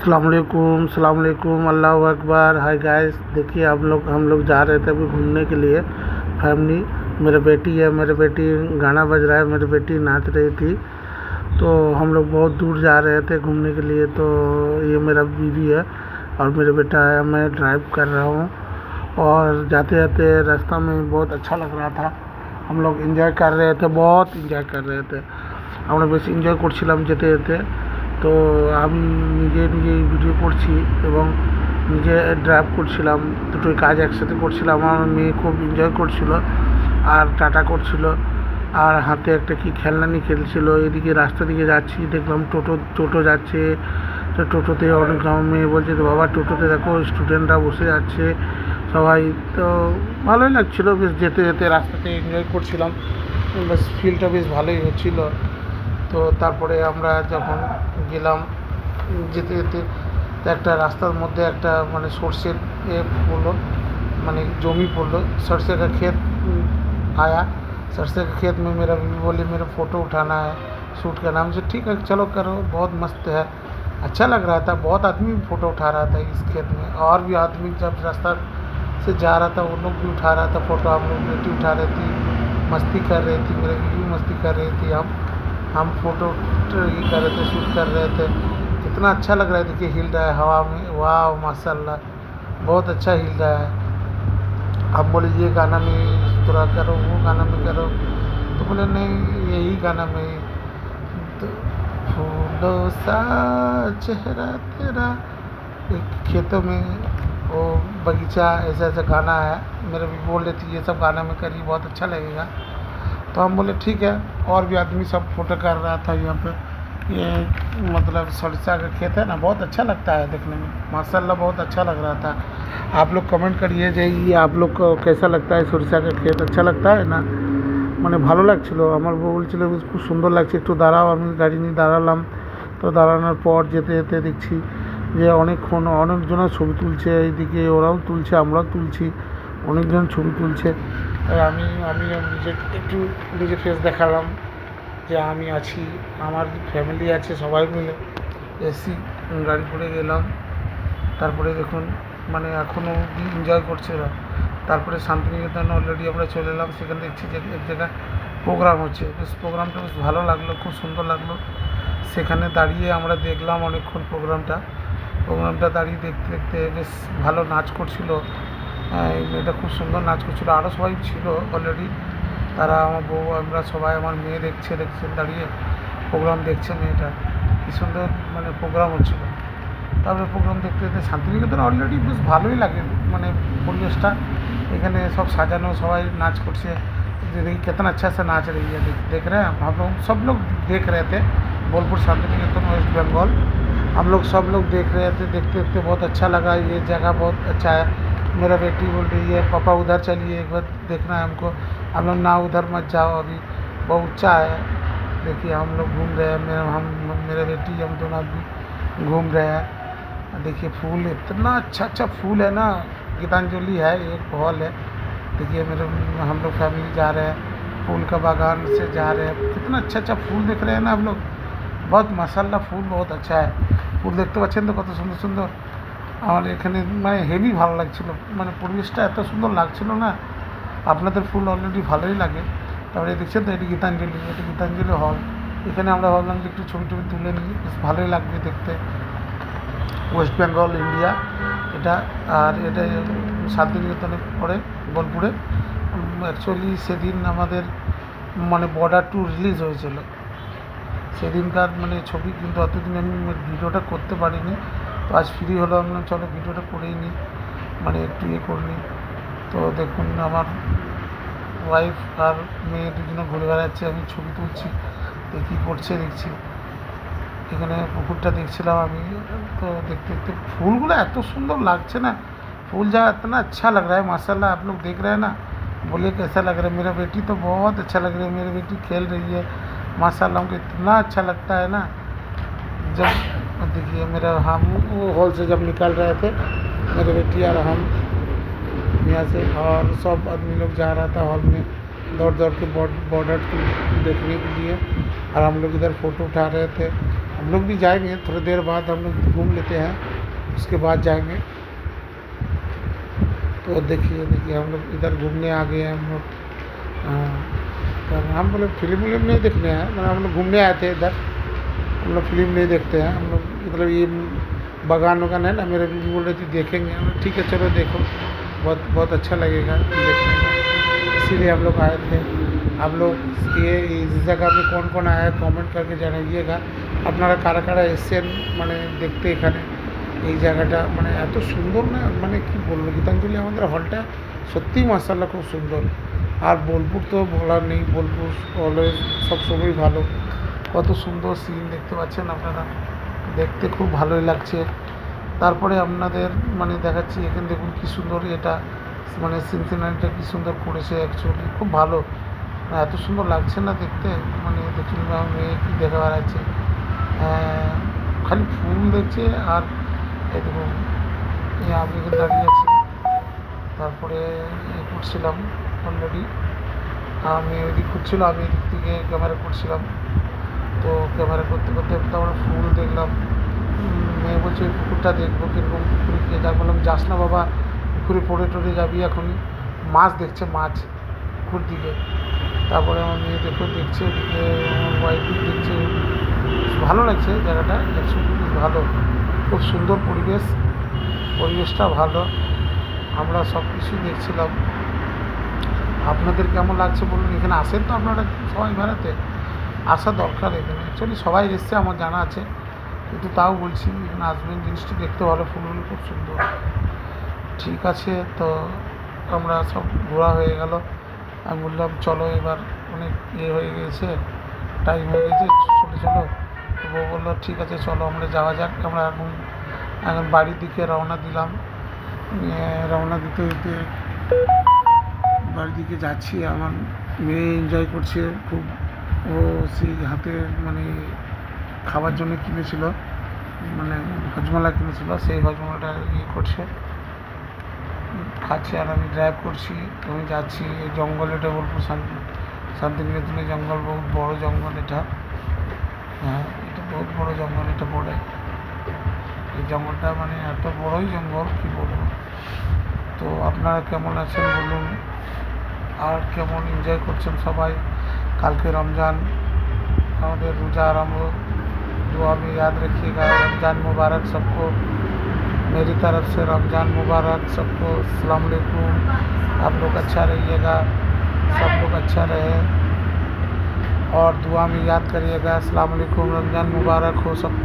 अस्सलाम वालेकुम अल्लाह Akbar. Hi guys, देखिए हम लोग जा रहे थे अभी घूमने के लिए फैमिली। मेरा बेटी है, मेरी बेटी गाना बज रहा है, मेरी बेटी नाच रही थी। तो हम लोग बहुत दूर जा रहे थे घूमने के लिए। तो ये मेरा बीवी है और मेरा बेटा है, मैं ड्राइव कर रहा हूँ। और जाते जाते रास्ता में बहुत अच्छा लग रहा था। हम लोग एंजॉय कर रहे थे, बहुत एंजॉय कर रहे थे। আমরা বেশ এনজয় করছিলাম যেতে যেতে। তো আমি নিজে নিজেই ভিডিও করছি এবং নিজে ড্রাইভ করছিলাম, দুটোই কাজ একসাথে করছিলাম। আমার মেয়ে খুব এনজয় করছিল আর টাটা করছিল আর হাতে একটা কি খেলনা নিয়ে খেলছিল। এদিকে রাস্তা দিকে যাচ্ছি, দেখলাম টোটো যাচ্ছে। তো টোটোতে অনেক আমার মেয়ে বলছে, তো বাবা টোটোতে দেখো স্টুডেন্টরা বসে যাচ্ছে সবাই। তো ভালোই লাগছিলো, বেশ যেতে যেতে রাস্তাতে এনজয় করছিলাম, বেশ ফিলটা বেশ ভালোই হচ্ছিল। তো তারপরে আমরা যখন গেলাম যেতে যেতে একটা রাস্তার মধ্যে একটা মানে সর্ষের পড়লো, মানে জমি পড়লো, सरसों का खेत आया। सरसों के खेत में मेरा बीवी बोली मेरा फ़ोटो उठाना है शूट करना। मुझे ठीक है चलो करो, बहुत मस्त है, अच्छा लग रहा था। बहुत आदमी भी फ़ोटो उठा रहा था इस खेत में, और भी आदमी जब रास्ता से जा रहा था वो लोग भी उठा रहा था फ़ोटो। हम लोग बेटी उठा रही थी, मस्ती कर रही थी, मेरी बीवी मस्ती कर रही थी। हम फ़ोटो ये कर रहे थे, शूट कर रहे थे। कितना अच्छा लग रहा है, देखिए हिल रहा है हवा में, वाह माशाल्लाह, बहुत अच्छा हिल रहा है। अब बोले ये गाना में थोड़ा करो, वो गाना में करो। तो बोले नहीं यही गाना में। तो फूलों सा चेहरा तेरा, एक खेतों में वो बगीचा, ऐसा ऐसा गाना है। मेरे भी बोल रही थी ये सब गाना में करिए, बहुत अच्छा लगेगा। तो हम बोले ठीक है। और भी आदमी सब फोटो कर रहा था यहाँ पे। ये मतलब सरसा का खेत है ना, बहुत अच्छा लगता है देखने में, माशाल्लाह बहुत अच्छा लग रहा था। आप लोग कमेंट करिए যে आप लोग को कैसा लगता है সরিষা का खेत, अच्छा लगता है না? মানে ভালো লাগছিলো। আমার বউ বলছিল খুব সুন্দর লাগছে, একটু দাঁড়াও। আমি গাড়ি নিয়ে দাঁড়ালাম। তো দাঁড়ানোর পর যেতে যেতে দেখছি যে অনেকজনের ছবি তুলছে, এইদিকে ওরাও তুলছে, আমরাও তুলছি, অনেকজন ছবি তুলছে। আমি আমি একটু নিজের ফেস দেখালাম যে আমি আছি, আমার ফ্যামিলি আছে, সবাই মিলে এসি গাড়ি করে গেলাম। তারপরে দেখুন মানে এখনও এনজয় করছে এরা। তারপরে শান্তিনিকেতন অলরেডি আমরা চলে এলাম। সেখানে দেখছি যে এক জায়গায় প্রোগ্রাম হচ্ছে, বেশ প্রোগ্রামটা বেশ ভালো লাগলো, খুব সুন্দর লাগলো। সেখানে দাঁড়িয়ে আমরা দেখলাম অনেকক্ষণ প্রোগ্রামটা দাঁড়িয়ে দেখতে দেখতে বেশ ভালো নাচ করছিল। এই মেয়েটা খুব সুন্দর নাচ করছিলো, আরও সবাই ছিল অলরেডি। তারা আমার বউ, আমরা সবাই, আমার মেয়ে দেখছে দাঁড়িয়ে প্রোগ্রাম দেখছে মেয়েটা, কী সুন্দর মানে প্রোগ্রাম হচ্ছিলো। তারপরে প্রোগ্রাম দেখতে দেখতে শান্তিনিকেতন অলরেডি বেশ ভালোই লাগে, মানে পরিবেশটা এখানে সব সাজানো, সবাই नाच করছে। देखिए कितना अच्छा से नाच रही है, देख रहे हैं हम लोग, सब लोग देख रहे थे। बोलपुर शांतिनिकेतन वेस्ट बंगाल हम लोग सब लोग देख रहे थे। देखते देखते बहुत अच्छा लगा, ये जगह बहुत अच्छा है। मेरा बेटी बोल रही है पापा उधर चलिए, एक बार देखना है हमको। हम लोग ना उधर मत जाओ, अभी बहुत ऊँचा है। देखिए हम लोग घूम रहे हैं, मेरे बेटी हम दोनों आदमी घूम रहे हैं। देखिए फूल, इतना अच्छा अच्छा फूल है ना। गीतांजलि है एक हॉल है, देखिए हम लोग फैमिली जा रहे हैं, फूल का बागान से जा रहे हैं। कितना अच्छा अच्छा फूल देख रहे हैं ना हम लोग, बहुत माशाल्लाह फूल बहुत अच्छा है। ফুল দেখতে পাচ্ছেন তো কত সুন্দর সুন্দর। আমার এখানে মানে হেভি ভালো লাগছিলো, মানে পরিবেশটা এত সুন্দর লাগছিলো না। আপনাদের ফুল অলরেডি ভালোই লাগে। তারপরে দেখছেন তো এটি গীতাঞ্জলি হল। এখানে আমরা ভাবলাম যে একটু ছবি টবি তুলে নিই, বেশ ভালোই লাগবে দেখতে। ওয়েস্ট বেঙ্গল ইন্ডিয়া এটা। আর এটা শান্তিনিকেতনে পড়ে, বোলপুরে। অ্যাকচুয়ালি সেদিন আমাদের মানে বর্ডার 2 রিলিজ হয়েছিল, সেদিনকার মানে ছবি, কিন্তু অতদিন আমি ভিডিওটা করতে পারিনি। তো আজ ফ্রি হলো, আমি চলো ভিডিওটা করেই নিই, মানে একটু ইয়ে করে নিই। তো দেখুন আমার ওয়াইফ আর মেয়ে দুজনে ঘুরে বেড়াচ্ছে, আমি ছবি তুলছি, তো কী করছে দেখছি। এখানে পুকুরটা দেখছিলাম আমি। तो देखते देखते फूलগুলো এত সুন্দর লাগছে না, फूल जहाँ इतना अच्छा लग रहा है माशाल्लाह। आप लोग देख रहे हैं ना, बोलिए कैसा लग रहा है। मेरा बेटी तो बहुत अच्छा लग रही है, मेरी बेटी खेल रही है माशाल्लाह, हमको इतना अच्छा लगता है ना। जब देखिए मेरा हम वो हॉल से जब निकल रहे थे, मेरे बेटी और हम यहाँ से, और सब आदमी लोग जा रहा था हॉल में दौड़ दौड़ के बॉर्डर देखने के लिए। और हम लोग इधर फ़ोटो उठा रहे थे। हम लोग भी जाएंगे थोड़ी देर बाद, हम लोग घूम लेते हैं, उसके बाद जाएंगे। तो देखिए देखिए हम लोग इधर घूमने आ गए हैं हम लोग। तो हम बोले फिल्म विल्म नहीं देखने हैं, मतलब हम लोग घूमने आए थे इधर। हम लोग फिल्म नहीं देखते हैं हम लोग, मतलब ये बगान वगान है ना, मेरे बीवी बोल रही थी देखेंगे। हम लोग ठीक है चलो देखो, बहुत बहुत अच्छा लगेगा देखने में, इसीलिए हम लोग आए थे। आप लोग ये इस जगह में कौन कौन आया है कमेंट करके জানিয়েगा। আপনারা কারা কারা এসছেন মানে দেখতে এখানে, এই জায়গাটা মানে এত সুন্দর না, মানে কি বলবো, গীতাঞ্জলি আমাদের হলটা সত্যিই মাশাআল্লাহ খুব সুন্দর। আর বোলপুর তো বলার নেই, বোলপুর অলওয়েজ সবসময়ই ভালো। কত সুন্দর সিন দেখতে পাচ্ছেন আপনারা, দেখতে খুব ভালোই লাগছে। তারপরে আপনাদের মানে দেখাচ্ছি, এখানে দেখুন কী সুন্দর এটা, মানে সিনসিনারিটা কী সুন্দর করেছে অ্যাকচুয়ালি, খুব ভালো। এত সুন্দর লাগছে না দেখতে, মানে দেখুন মেয়ে কী দেখা বেড়াচ্ছে, খালি ফুল দেখছে। আর এই দেখুন আমি এখানে দাঁড়িয়ে আছি, তারপরে করছিলাম অলরেডি, আমি ওইদিক করছিল, আমি এদিক থেকে ক্যামেরা করছিলাম। তো ক্যামেরা করতে করতে তারপরে ফুল দেখলাম। মেয়ে বলছে ওই পুকুরটা দেখবো কীরকম পুকুরে, কে যা বললাম যাস না বাবা, পুকুরে পড়ে টড়ে যাবি এখনই। মাছ দেখছে, মাছ পুকুর দিকে। তারপরে আমার মেয়ে দেখছে ওদিকে, আমার ওয়াইফ দেখছে। ভালো লাগছে জায়গাটা অ্যাকচুয়ালি, বেশ ভালো, খুব সুন্দর পরিবেশ, পরিবেশটা ভালো। আমরা সব কিছুই দেখছিলাম। আপনাদের কেমন লাগছে বলুন, এখানে আসেন তো আপনারা সবাই বেড়াতে, আসা দরকার এখানে। অ্যাকচুয়ালি সবাই এসছে আমার জানা আছে, কিন্তু তাও বলছি এখানে আসবেন, জিনিসটি দেখতে ভালো, ফুলগুলো খুব সুন্দর। ঠিক আছে, তো আমরা সব ঘোরা হয়ে গেল। আমি বললাম চলো এবার, অনেক হয়ে গেছে, টাইম হয়ে গেছে, চলো। তো বউ বললো ঠিক আছে চলো আমরা যাওয়া যাক। আমরা এখন এখন বাড়ির দিকে রওনা দিলাম। রওনা দিতে দিতে বাড়ির দিকে যাচ্ছি। আমার মেয়ে এনজয় করছে খুব, ও সেই হাতে মানে খাবার জন্য কিনেছিল, মানে হজমলা কিনেছিল, সেই হজমলাটা করছে, খাচ্ছে। আর আমি ড্রাইভ করছি, আমি যাচ্ছি এই জঙ্গলে, বোলপুর শান্তিনিকেতনের জঙ্গল, বহুত বড় জঙ্গল এটা। হ্যাঁ, এটা বহুত বড় জঙ্গল, এটা পড়ে এই জঙ্গলটা, মানে এত বড়ই জঙ্গল কী বলবো। তো আপনারা কেমন আছেন বলুন, আর কেমন এনজয় করছেন সবাই। কালকে রমজান, আমাদের रोज़ा आरम्भ, दुआ में याद रखिएगा। रमज़ान मुबारक सबको, मेरी तरफ से रमज़ान मुबारक सबको। अस्सलाम वालेकुम। आप लोग अच्छा रहिएगा, सब लोग अच्छा रहे, और दुआ में याद करिएगा। अस्सलाम वालेकुम, रमज़ान मुबारक हो सबको।